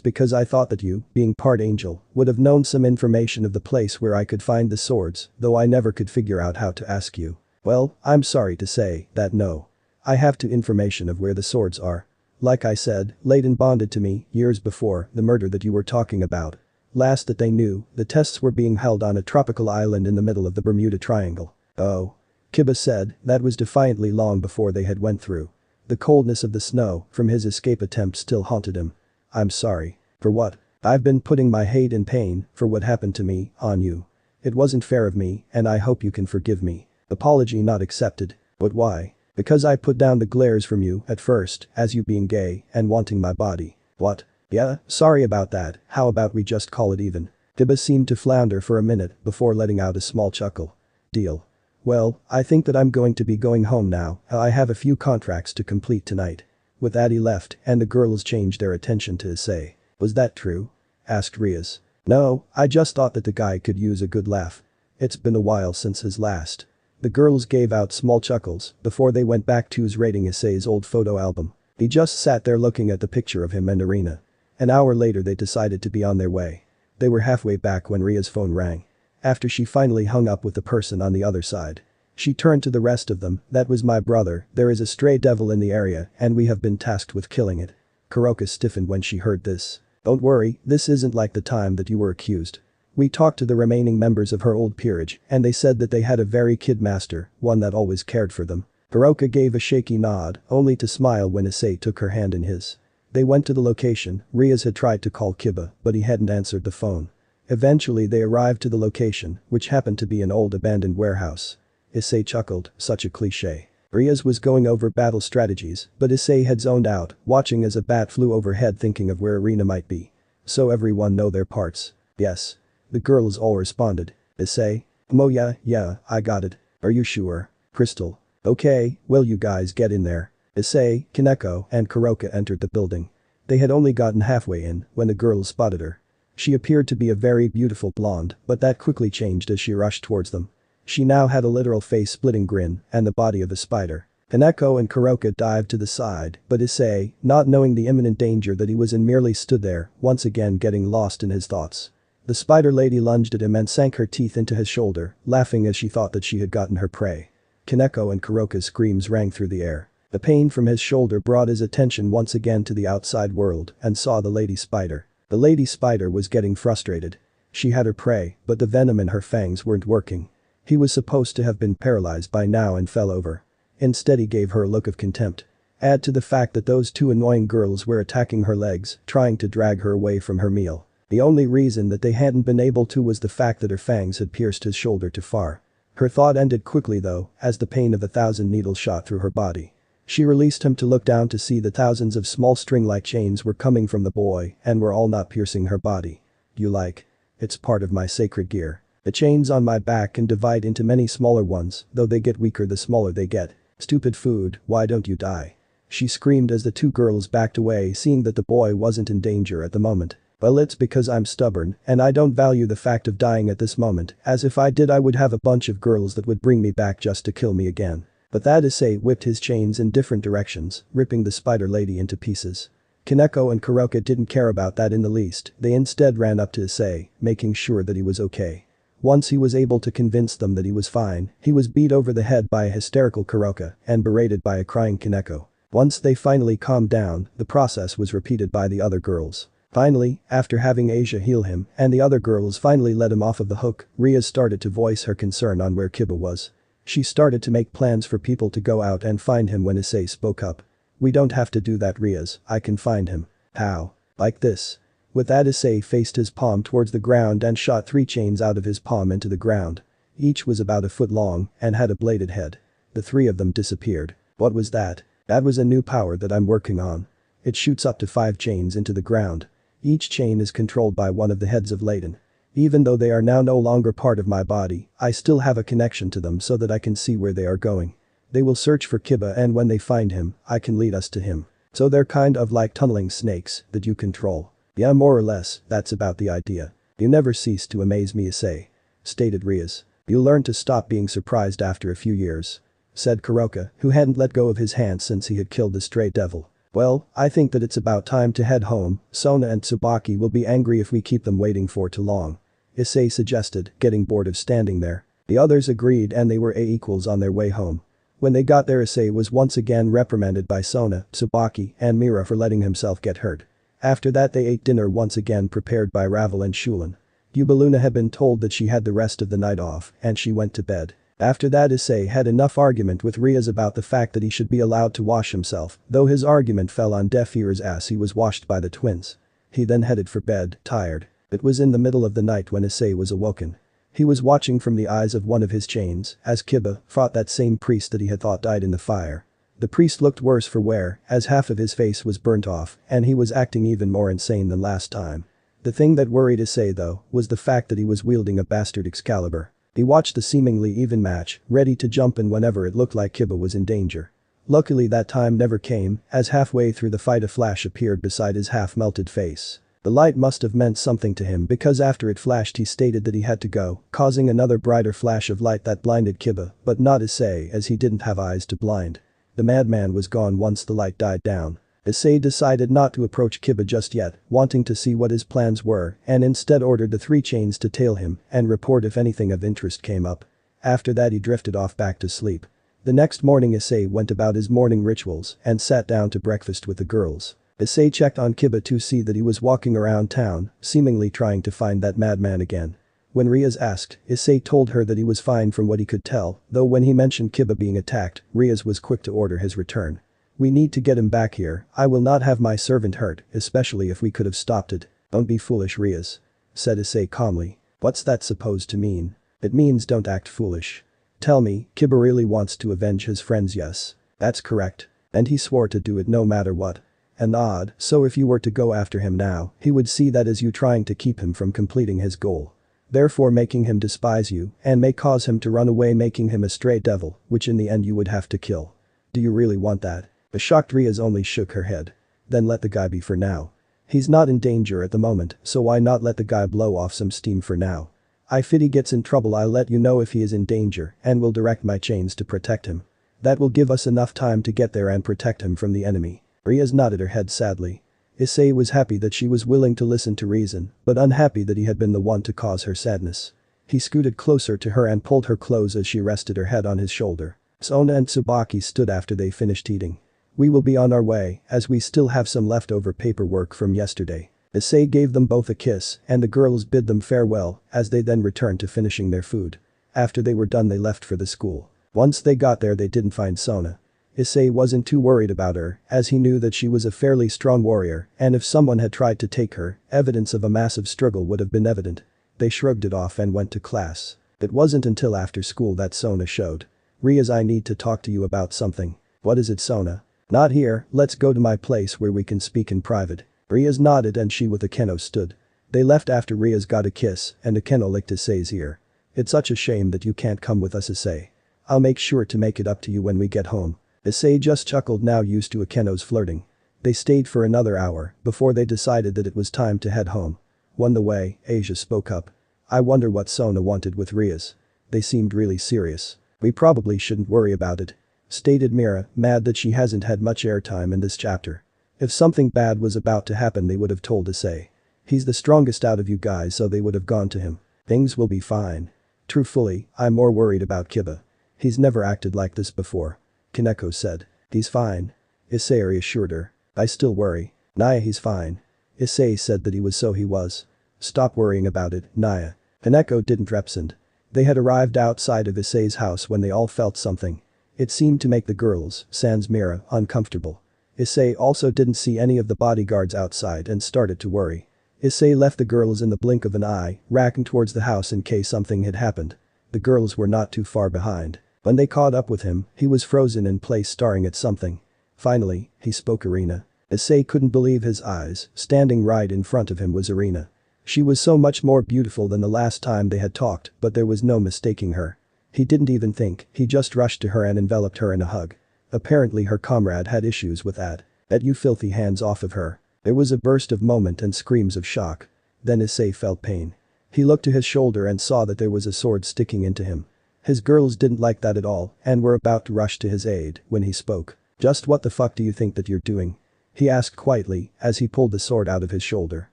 because I thought that you, being part angel, would have known some information of the place where I could find the swords, though I never could figure out how to ask you. Well, I'm sorry to say that no. I have information of where the swords are. Like I said, Ladon bonded to me years before the murder that you were talking about. Last that they knew, the tests were being held on a tropical island in the middle of the Bermuda Triangle. Oh. Kiba said that was defiantly long before they had went through. The coldness of the snow from his escape attempt still haunted him. I'm sorry. For what? I've been putting my hate and pain for what happened to me on you. It wasn't fair of me and I hope you can forgive me. Apology not accepted. But why? Because I put down the glares from you at first as you being gay and wanting my body. What? Yeah, sorry about that. How about we just call it even? Kiba seemed to flounder for a minute before letting out a small chuckle. Deal. Well, I think that I'm going to be going home now. I have a few contracts to complete tonight. With that he left and the girls changed their attention to Issei. Was that true? Asked Rias. No, I just thought that the guy could use a good laugh. It's been a while since his last. The girls gave out small chuckles before they went back to rating Issei's old photo album. He just sat there looking at the picture of him and Arena. An hour later they decided to be on their way. They were halfway back when Ria's phone rang. After she finally hung up with the person on the other side. She turned to the rest of them. That was my brother. There is a stray devil in the area and we have been tasked with killing it. Kuroka stiffened when she heard this. Don't worry, this isn't like the time that you were accused. We talked to the remaining members of her old peerage and they said that they had a very kid master, one that always cared for them. Kuroka gave a shaky nod, only to smile when Issei took her hand in his. They went to the location. Rias had tried to call Kiba, but he hadn't answered the phone. Eventually they arrived to the location, which happened to be an old abandoned warehouse. Issei chuckled, such a cliché. Rias was going over battle strategies, but Issei had zoned out, watching as a bat flew overhead thinking of where Arena might be. So everyone know their parts. Yes. The girls all responded. Issei? Oh yeah, I got it. Are you sure? Crystal. Okay, well you guys get in there. Issei, Kaneko, and Kuroka entered the building. They had only gotten halfway in when the girls spotted her. She appeared to be a very beautiful blonde, but that quickly changed as she rushed towards them. She now had a literal face-splitting grin and the body of a spider. Kaneko and Kuroka dived to the side, but Issei, not knowing the imminent danger that he was in, merely stood there, once again getting lost in his thoughts. The spider lady lunged at him and sank her teeth into his shoulder, laughing as she thought that she had gotten her prey. Kaneko and Kuroka's screams rang through the air. The pain from his shoulder brought his attention once again to the outside world and saw the lady spider. The lady spider was getting frustrated. She had her prey, but the venom in her fangs weren't working. He was supposed to have been paralyzed by now and fell over. Instead he gave her a look of contempt. Add to the fact that those two annoying girls were attacking her legs, trying to drag her away from her meal. The only reason that they hadn't been able to was the fact that her fangs had pierced his shoulder too far. Her thought ended quickly though, as the pain of 1,000 needles shot through her body. She released him to look down to see the thousands of small string-like chains were coming from the boy and were all not piercing her body. You like? It's part of my sacred gear. The chains on my back can divide into many smaller ones, though they get weaker the smaller they get. Stupid food, why don't you die? She screamed as the two girls backed away, seeing that the boy wasn't in danger at the moment. Well, it's because I'm stubborn and I don't value the fact of dying at this moment, as if I did I would have a bunch of girls that would bring me back just to kill me again. But that Issei whipped his chains in different directions, ripping the spider lady into pieces. Kaneko and Kuroka didn't care about that in the least, they instead ran up to Issei, making sure that he was okay. Once he was able to convince them that he was fine, he was beat over the head by a hysterical Kuroka and berated by a crying Kaneko. Once they finally calmed down, the process was repeated by the other girls. Finally, after having Asia heal him and the other girls finally let him off of the hook, Ria started to voice her concern on where Kiba was. She started to make plans for people to go out and find him when Issei spoke up. "We don't have to do that, Riaz, I can find him." "How?" "Like this." With that, Issei faced his palm towards the ground and shot 3 chains out of his palm into the ground. Each was about a foot long and had a bladed head. The 3 of them disappeared. "What was that?" "That was a new power that I'm working on. It shoots up to 5 chains into the ground. Each chain is controlled by one of the heads of Ladon. Even though they are now no longer part of my body, I still have a connection to them so that I can see where they are going. They will search for Kiba, and when they find him, I can lead us to him. So they're kind of like tunneling snakes that you control." "Yeah, more or less, that's about the idea. You never cease to amaze me, Issei," stated Riaz. "You'll learn to stop being surprised after a few years," said Kuroka, who hadn't let go of his hand since he had killed the stray devil. "Well, I think that it's about time to head home. Sona and Tsubaki will be angry if we keep them waiting for too long," Issei suggested, getting bored of standing there. The others agreed and they were equals on their way home. When they got there, Issei was once again reprimanded by Sona, Tsubaki, and Mira for letting himself get hurt. After that, they ate dinner once again prepared by Ravel and Shulin. Yubaluna had been told that she had the rest of the night off and she went to bed. After that, Issei had enough argument with Riaz about the fact that he should be allowed to wash himself, though his argument fell on deaf ears as he was washed by the twins. He then headed for bed, tired. It was in the middle of the night when Issei was awoken. He was watching from the eyes of one of his chains as Kiba fought that same priest that he had thought died in the fire. The priest looked worse for wear as half of his face was burnt off and he was acting even more insane than last time. The thing that worried Issei though was the fact that he was wielding a bastard Excalibur. He watched the seemingly even match, ready to jump in whenever it looked like Kiba was in danger. Luckily that time never came, as halfway through the fight a flash appeared beside his half-melted face. The light must have meant something to him because after it flashed he stated that he had to go, causing another brighter flash of light that blinded Kiba, but not Issei as he didn't have eyes to blind. The madman was gone once the light died down. Issei decided not to approach Kiba just yet, wanting to see what his plans were, and instead ordered the 3 chains to tail him and report if anything of interest came up. After that he drifted off back to sleep. The next morning Issei went about his morning rituals and sat down to breakfast with the girls. Issei checked on Kiba to see that he was walking around town, seemingly trying to find that madman again. When Riaz asked, Issei told her that he was fine from what he could tell, though when he mentioned Kiba being attacked, Riaz was quick to order his return. "We need to get him back here. I will not have my servant hurt, especially if we could have stopped it." "Don't be foolish, Riaz," said Issei calmly. "What's that supposed to mean?" "It means don't act foolish. Tell me, Kiba really wants to avenge his friends?" "Yes. That's correct. And he swore to do it no matter what." "And odd, so if you were to go after him now, he would see that as you trying to keep him from completing his goal. Therefore making him despise you and may cause him to run away, making him a stray devil, which in the end you would have to kill. Do you really want that?" The shocked Riaz only shook her head. "Then let the guy be for now. He's not in danger at the moment, so why not let the guy blow off some steam for now? If he gets in trouble I'll let you know if he is in danger and will direct my chains to protect him. That will give us enough time to get there and protect him from the enemy." Riaz nodded her head sadly. Issei was happy that she was willing to listen to reason, but unhappy that he had been the one to cause her sadness. He scooted closer to her and pulled her close as she rested her head on his shoulder. Sona and Tsubaki stood after they finished eating. "We will be on our way, as we still have some leftover paperwork from yesterday." Issei gave them both a kiss and the girls bid them farewell as they then returned to finishing their food. After they were done they left for the school. Once they got there they didn't find Sona. Issei wasn't too worried about her as he knew that she was a fairly strong warrior and if someone had tried to take her, evidence of a massive struggle would have been evident. They shrugged it off and went to class. It wasn't until after school that Sona showed. "Riaz, I need to talk to you about something." "What is it, Sona?" "Not here, let's go to my place where we can speak in private." Riaz nodded and she with Akeno stood. They left after Riaz got a kiss and Akeno licked Issei's ear. "It's such a shame that you can't come with us, Issei. I'll make sure to make it up to you when we get home." Issei just chuckled, now used to Akeno's flirting. They stayed for another hour before they decided that it was time to head home. On the way, Asia spoke up. "I wonder what Sona wanted with Riaz. They seemed really serious." "We probably shouldn't worry about it," stated Mira, mad that she hasn't had much airtime in this chapter. If something bad was about to happen they would have told Issei. He's the strongest out of you guys, so they would have gone to him. "Things will be fine." "Truthfully, I'm more worried about Kiba. He's never acted like this before," Kaneko said. "He's fine," Issei reassured her. "I still worry." "Nah, he's fine." Issei said that he was so he was. Stop worrying about it, Naya. Kaneko didn't respond. They had arrived outside of Issei's house when they all felt something. It seemed to make the girls, sans Mira, uncomfortable. Issei also didn't see any of the bodyguards outside and started to worry. Issei left the girls in the blink of an eye, racking towards the house in case something had happened. The girls were not too far behind. When they caught up with him, he was frozen in place staring at something. Finally, he spoke Irina. Issei couldn't believe his eyes, standing right in front of him was Irina. She was so much more beautiful than the last time they had talked, but there was no mistaking her. He didn't even think, he just rushed to her and enveloped her in a hug. Apparently her comrade had issues with that. "Get you filthy hands off of her." There was a burst of moment and screams of shock. Then Issei felt pain. He looked to his shoulder and saw that there was a sword sticking into him. His girls didn't like that at all and were about to rush to his aid when he spoke. "Just what the fuck do you think that you're doing?" he asked quietly as he pulled the sword out of his shoulder.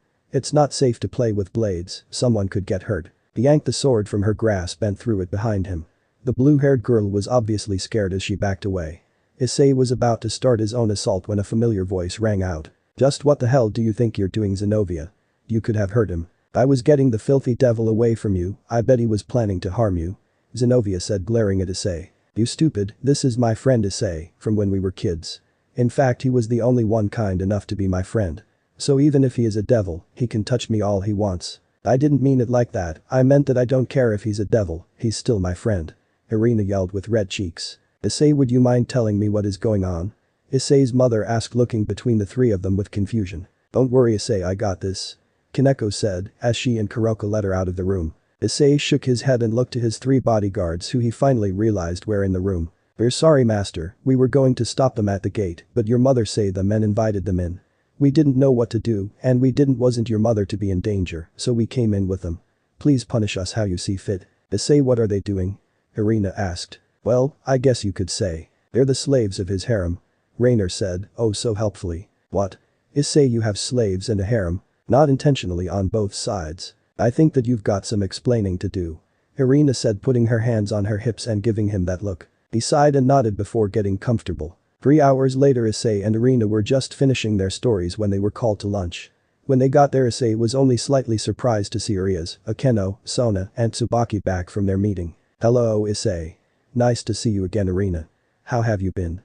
"It's not safe to play with blades, someone could get hurt." He yanked the sword from her grasp and threw it behind him. The blue-haired girl was obviously scared as she backed away. Issei was about to start his own assault when a familiar voice rang out. "Just what the hell do you think you're doing, Zenobia? You could have hurt him. I was getting the filthy devil away from you, I bet he was planning to harm you," Zenobia said glaring at Issei. "You stupid, this is my friend Issei, from when we were kids. In fact he was the only one kind enough to be my friend. So even if he is a devil, he can touch me all he wants. I didn't mean it like that, I meant that I don't care if he's a devil, he's still my friend," Irina yelled with red cheeks. "Issei, would you mind telling me what is going on?" Issei's mother asked, looking between the three of them with confusion. "Don't worry Issei, I got this," Kaneko said as she and Kuroka led her out of the room. Issei shook his head and looked to his three bodyguards who he finally realized were in the room. "We're sorry master, we were going to stop them at the gate but your mother say them and invited them in. We didn't know what to do and we didn't want your mother to be in danger so we came in with them. Please punish us how you see fit." "Issei, what are they doing?" Irina asked. "Well, I guess you could say. They're the slaves of his harem," Rainer said, oh so helpfully. "What? Issei, you have slaves and a harem?" "Not intentionally on both sides. I think that you've got some explaining to do," Irina said, putting her hands on her hips and giving him that look. He sighed and nodded before getting comfortable. 3 hours later Issei and Irina were just finishing their stories when they were called to lunch. When they got there Issei was only slightly surprised to see Urias, Akeno, Sona and Tsubaki back from their meeting. "Hello Issei. Nice to see you again Irina. How have you been?"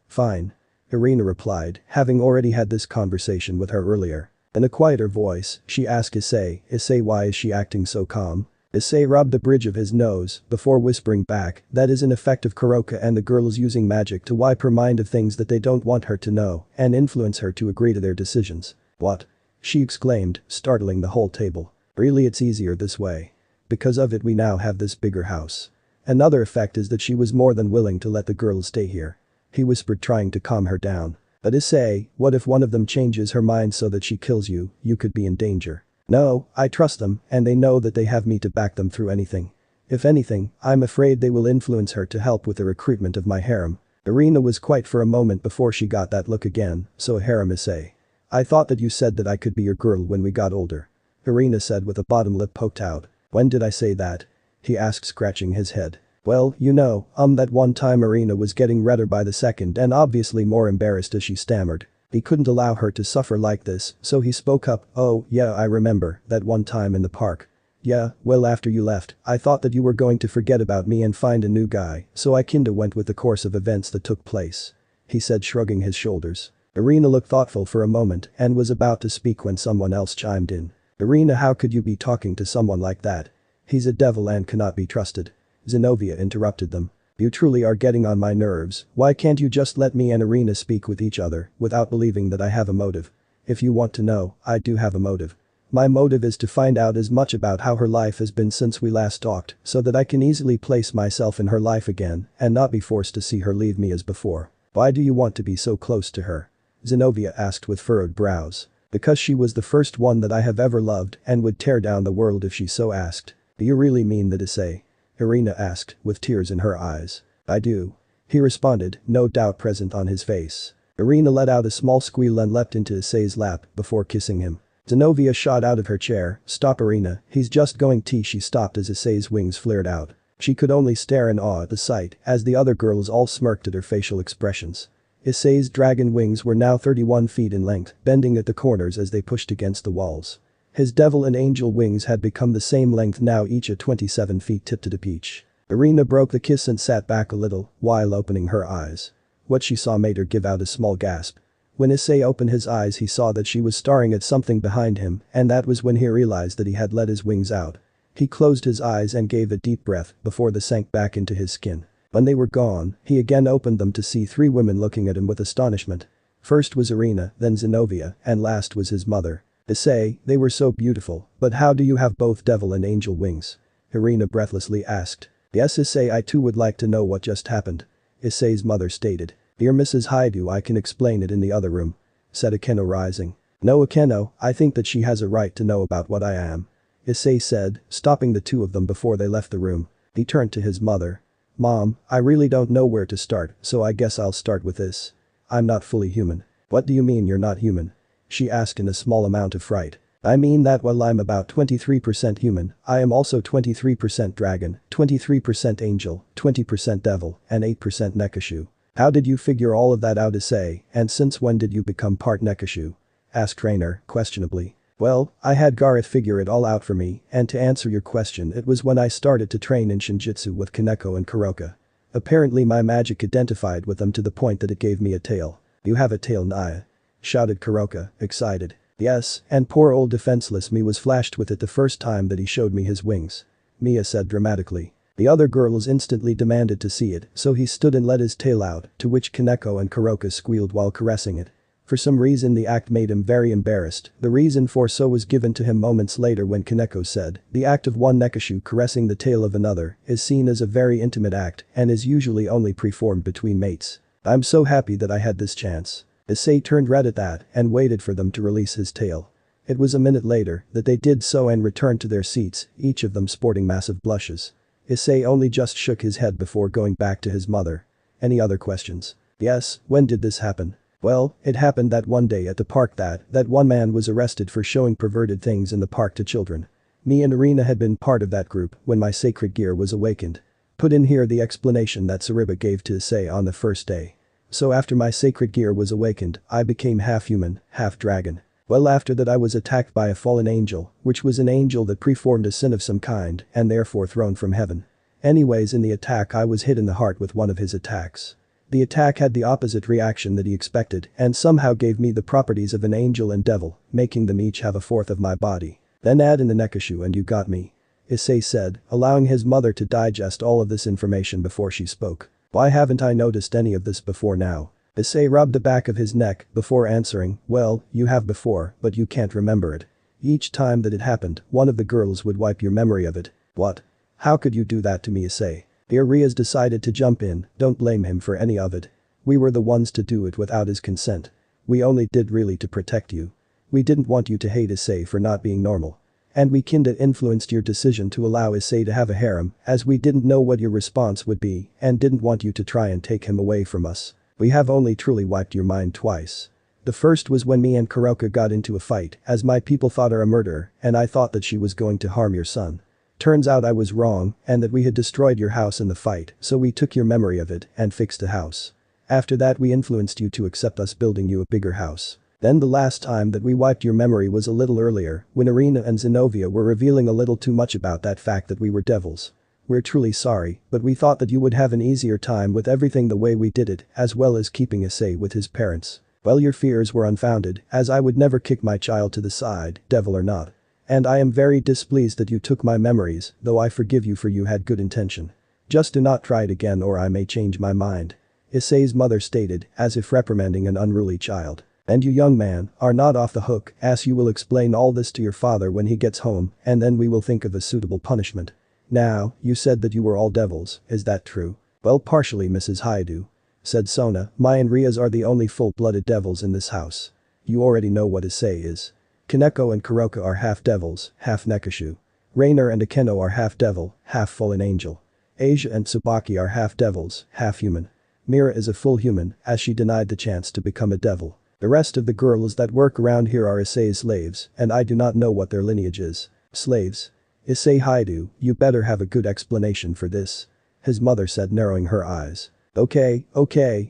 Fine," Irina replied, having already had this conversation with her earlier. In a quieter voice, she asked Issei, "Issei, why is she acting so calm?" Issei rubbed the bridge of his nose before whispering back, "That is an effect of Kuroka and the girls using magic to wipe her mind of things that they don't want her to know and influence her to agree to their decisions." "What?" she exclaimed, startling the whole table. "Really, it's easier this way. Because of it we now have this bigger house. Another effect is that she was more than willing to let the girls stay here," he whispered, trying to calm her down. "But Issei, what if one of them changes her mind so that she kills you, you could be in danger." "No, I trust them and they know that they have me to back them through anything. If anything, I'm afraid they will influence her to help with the recruitment of my harem." Irina was quiet for a moment before she got that look again, "So a harem Issei. I thought that you said that I could be your girl when we got older," Irina said with a bottom lip poked out. "When did I say that?" he asked, scratching his head. "Well, you know, that one time." Irina was getting redder by the second and obviously more embarrassed as she stammered. He couldn't allow her to suffer like this, so he spoke up, "Oh, yeah, I remember, that one time in the park. Yeah, well after you left, I thought that you were going to forget about me and find a new guy, so I kinda went with the course of events that took place," he said, shrugging his shoulders. Irina looked thoughtful for a moment and was about to speak when someone else chimed in. "Irina, how could you be talking to someone like that? He's a devil and cannot be trusted." Zenobia interrupted them. "You truly are getting on my nerves, why can't you just let me and Irina speak with each other without believing that I have a motive? If you want to know, I do have a motive. My motive is to find out as much about how her life has been since we last talked so that I can easily place myself in her life again and not be forced to see her leave me as before." "Why do you want to be so close to her?" Zenobia asked with furrowed brows. "Because she was the first one that I have ever loved and would tear down the world if she so asked." "Do you really mean that, Issei?" Irina asked, with tears in her eyes. "I do," he responded, no doubt present on his face. Irina let out a small squeal and leapt into Issei's lap before kissing him. Zenobia shot out of her chair. "Stop Irina, he's just going to." She stopped as Issei's wings flared out. She could only stare in awe at the sight as the other girls all smirked at her facial expressions. Issei's dragon wings were now 31 feet in length, bending at the corners as they pushed against the walls. His devil and angel wings had become the same length now, each at 27 feet tipped at each. Irina broke the kiss and sat back a little, while opening her eyes. What she saw made her give out a small gasp. When Issei opened his eyes, he saw that she was staring at something behind him, and that was when he realized that he had let his wings out. He closed his eyes and gave a deep breath before they sank back into his skin. When they were gone, he again opened them to see 3 women looking at him with astonishment. First was Irina, then Zenobia, and last was his mother. Issei, they were so beautiful, but how do you have both devil and angel wings? Irina breathlessly asked. Yes, Issei, I too would like to know what just happened. Issei's mother stated. Dear Mrs. Hyoudou, I can explain it in the other room, said Akeno, rising. No, Akeno, I think that she has a right to know about what I am, Issei said, stopping the 2 of them before they left the room. He turned to his mother. Mom, I really don't know where to start, so I guess I'll start with this. I'm not fully human. What do you mean you're not human? She asked in a small amount of fright. I mean that while I'm about 23% human, I am also 23% dragon, 23% angel, 20% devil, and 8% Nekashu. How did you figure all of that out, Issei, and since when did you become part Nekashu? Asked Rainer, questionably. Well, I had Gareth figure it all out for me, and to answer your question, it was when I started to train in Shinjitsu with Kaneko and Kuroka. Apparently my magic identified with them to the point that it gave me a tail. You have a tail, Naya? Shouted Kuroka, excited. Yes, and poor old defenseless me was flashed with it the first time that he showed me his wings. Mia said dramatically. The other girls instantly demanded to see it, so he stood and let his tail out, to which Kaneko and Kuroka squealed while caressing it. For some reason the act made him very embarrassed. The reason for so was given to him moments later when Kaneko said, the act of one Nekashu caressing the tail of another is seen as a very intimate act and is usually only performed between mates. I'm so happy that I had this chance. Issei turned red at that and waited for them to release his tail. It was a minute later that they did so and returned to their seats, each of them sporting massive blushes. Issei only just shook his head before going back to his mother. Any other questions? Yes, when did this happen? Well, it happened that one day at the park that one man was arrested for showing perverted things in the park to children. Me and Irina had been part of that group when my sacred gear was awakened. Put in here the explanation that Sariba gave to Issei on the first day. So after my sacred gear was awakened, I became half human, half dragon. Well, after that I was attacked by a fallen angel, which was an angel that performed a sin of some kind and therefore thrown from heaven. Anyways, in the attack I was hit in the heart with one of his attacks. The attack had the opposite reaction that he expected and somehow gave me the properties of an angel and devil, making them each have a fourth of my body. Then add in the Nekashu and you got me. Issei said, allowing his mother to digest all of this information before she spoke. Why haven't I noticed any of this before now? Issei rubbed the back of his neck before answering, well, you have before, but you can't remember it. Each time that it happened, one of the girls would wipe your memory of it. What? How could you do that to me, Issei? The Arias decided to jump in, don't blame him for any of it. We were the ones to do it without his consent. We only did really to protect you. We didn't want you to hate Issei for not being normal. And we kinda influenced your decision to allow Issei to have a harem, as we didn't know what your response would be and didn't want you to try and take him away from us. We have only truly wiped your mind twice. The first was when me and Kuroka got into a fight as my people thought her a murderer and I thought that she was going to harm your son. Turns out I was wrong and that we had destroyed your house in the fight, so we took your memory of it and fixed the house. After that we influenced you to accept us building you a bigger house. Then the last time that we wiped your memory was a little earlier when Irina and Zenobia were revealing a little too much about that fact that we were devils. We're truly sorry, but we thought that you would have an easier time with everything the way we did it, as well as keeping Issei with his parents. Well, your fears were unfounded, as I would never kick my child to the side, devil or not. And I am very displeased that you took my memories, though I forgive you for you had good intention. Just do not try it again or I may change my mind. Issei's mother stated, as if reprimanding an unruly child. And you young man, are not off the hook, as you will explain all this to your father when he gets home and then we will think of a suitable punishment. Now, you said that you were all devils, is that true? Well, partially, Mrs. Hyoudou, said Sona. My and Ria's are the only full-blooded devils in this house. You already know what Issei is. Kaneko and Kuroka are half devils, half Nekashu. Rainer and Akeno are half devil, half fallen angel. Asia and Tsubaki are half devils, half human. Mira is a full human, as she denied the chance to become a devil. The rest of the girls that work around here are Issei's slaves, and I do not know what their lineage is. Slaves? Issei Hyoudou, you better have a good explanation for this. His mother said, narrowing her eyes. Okay,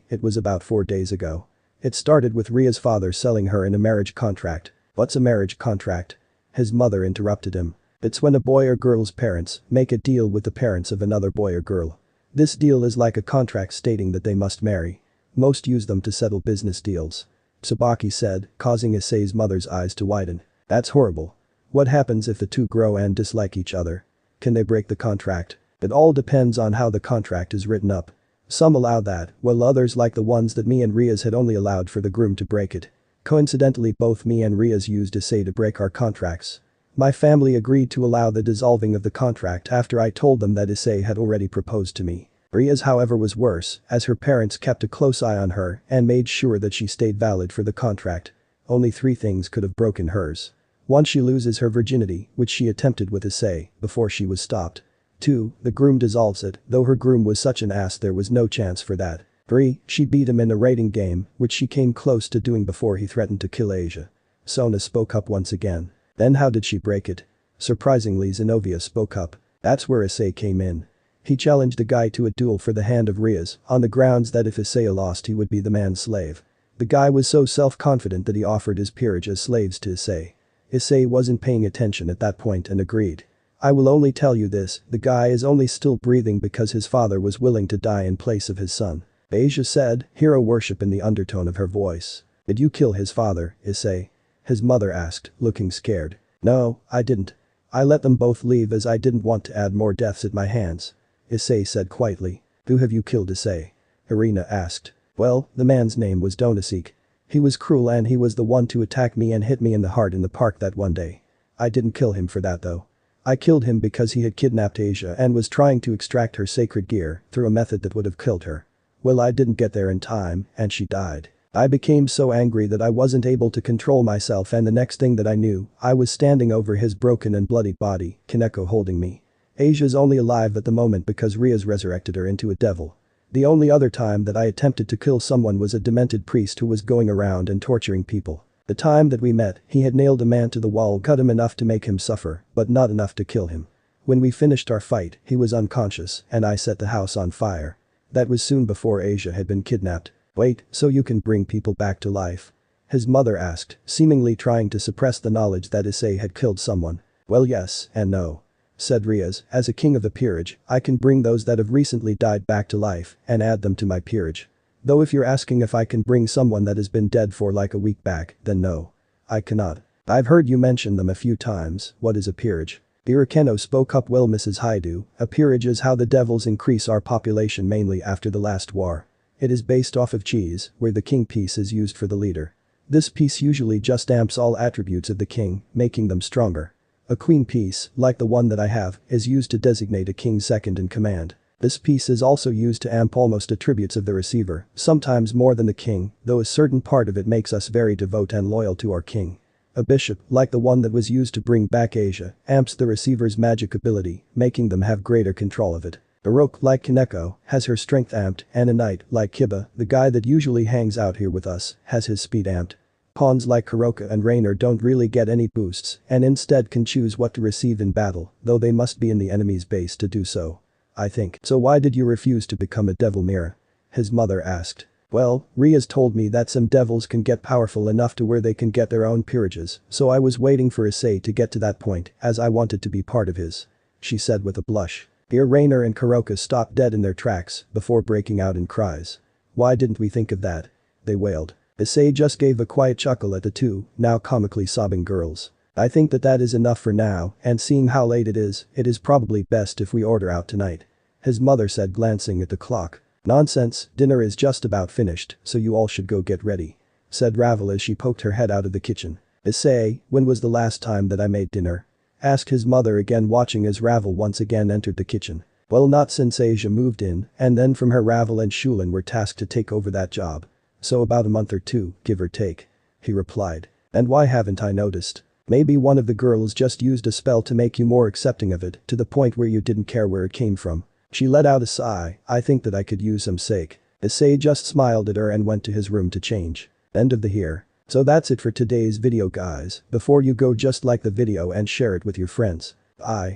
it was about 4 days ago. It started with Ria's father selling her in a marriage contract. What's a marriage contract? His mother interrupted him. It's when a boy or girl's parents make a deal with the parents of another boy or girl. This deal is like a contract stating that they must marry. Most use them to settle business deals. Tsubaki said, causing Issei's mother's eyes to widen. That's horrible. What happens if the two grow and dislike each other? Can they break the contract? It all depends on how the contract is written up. Some allow that, while others, like the ones that me and Riaz had, only allowed for the groom to break it. Coincidentally, both me and Riaz used Issei to break our contracts. My family agreed to allow the dissolving of the contract after I told them that Issei had already proposed to me. Riaz, however, was worse, as her parents kept a close eye on her and made sure that she stayed valid for the contract. Only 3 things could have broken hers. 1. She loses her virginity, which she attempted with Issei, before she was stopped. 2. The groom dissolves it, though her groom was such an ass there was no chance for that. 3. She beat him in a rating game, which she came close to doing before he threatened to kill Asia. Sona spoke up once again. Then how did she break it? Surprisingly, Zenobia spoke up. That's where Issei came in. He challenged the guy to a duel for the hand of Riaz, on the grounds that if Issei lost he would be the man's slave. The guy was so self-confident that he offered his peerage as slaves to Issei. Issei wasn't paying attention at that point and agreed. I will only tell you this, the guy is only still breathing because his father was willing to die in place of his son. Asia said, hero worship in the undertone of her voice. Did you kill his father, Issei? His mother asked, looking scared. No, I didn't. I let them both leave as I didn't want to add more deaths at my hands. Issei said quietly. Who have you killed, Issei? Irina asked. Well, the man's name was Donasik. He was cruel and he was the one to attack me and hit me in the heart in the park that one day. I didn't kill him for that though. I killed him because he had kidnapped Asia and was trying to extract her sacred gear through a method that would have killed her. Well, I didn't get there in time and she died. I became so angry that I wasn't able to control myself, and the next thing that I knew, I was standing over his broken and bloody body, Kaneko holding me. Asia's only alive at the moment because Riaz resurrected her into a devil. The only other time that I attempted to kill someone was a demented priest who was going around and torturing people. The time that we met, he had nailed a man to the wall, cut him enough to make him suffer, but not enough to kill him. When we finished our fight, he was unconscious and I set the house on fire. That was soon before Asia had been kidnapped. Wait, so you can bring people back to life? His mother asked, seemingly trying to suppress the knowledge that Issei had killed someone. Well, yes and no, said Riaz. As a king of the peerage, I can bring those that have recently died back to life and add them to my peerage. Though if you're asking if I can bring someone that has been dead for like a week back, then no. I cannot. I've heard you mention them a few times. What is a peerage? Irakeno spoke up. Well, Mrs. Hyoudou, a peerage is how the devils increase our population, mainly after the last war. It is based off of cheese, where the king piece is used for the leader. This piece usually just amps all attributes of the king, making them stronger. A queen piece, like the one that I have, is used to designate a king's second in command. This piece is also used to amp almost attributes of the receiver, sometimes more than the king, though a certain part of it makes us very devout and loyal to our king. A bishop, like the one that was used to bring back Asia, amps the receiver's magic ability, making them have greater control of it. A rogue, like Kaneko, has her strength amped, and a knight, like Kiba, the guy that usually hangs out here with us, has his speed amped. Pawns like Kuroka and Rainer don't really get any boosts and instead can choose what to receive in battle, though they must be in the enemy's base to do so. I think. So why did you refuse to become a devil, Mira? His mother asked. Well, Riaz told me that some devils can get powerful enough to where they can get their own peerages, so I was waiting for Issei to get to that point, as I wanted to be part of his. She said with a blush. Here Rainer and Kuroka stopped dead in their tracks before breaking out in cries. Why didn't we think of that? They wailed. Issei just gave a quiet chuckle at the two, now comically sobbing girls. I think that is enough for now, and seeing how late it is probably best if we order out tonight. His mother said, glancing at the clock. Nonsense, dinner is just about finished, so you all should go get ready, said Ravel as she poked her head out of the kitchen. Issei, when was the last time that I made dinner? Asked his mother again, watching as Ravel once again entered the kitchen. Well, not since Asia moved in, and then from her Ravel and Shulin were tasked to take over that job. So about a month or two, give or take, he replied. And why haven't I noticed? Maybe one of the girls just used a spell to make you more accepting of it, to the point where you didn't care where it came from. She let out a sigh. I think that I could use some sake. Issei just smiled at her and went to his room to change. End of the here. So that's it for today's video, guys. Before you go, just like the video and share it with your friends. Bye.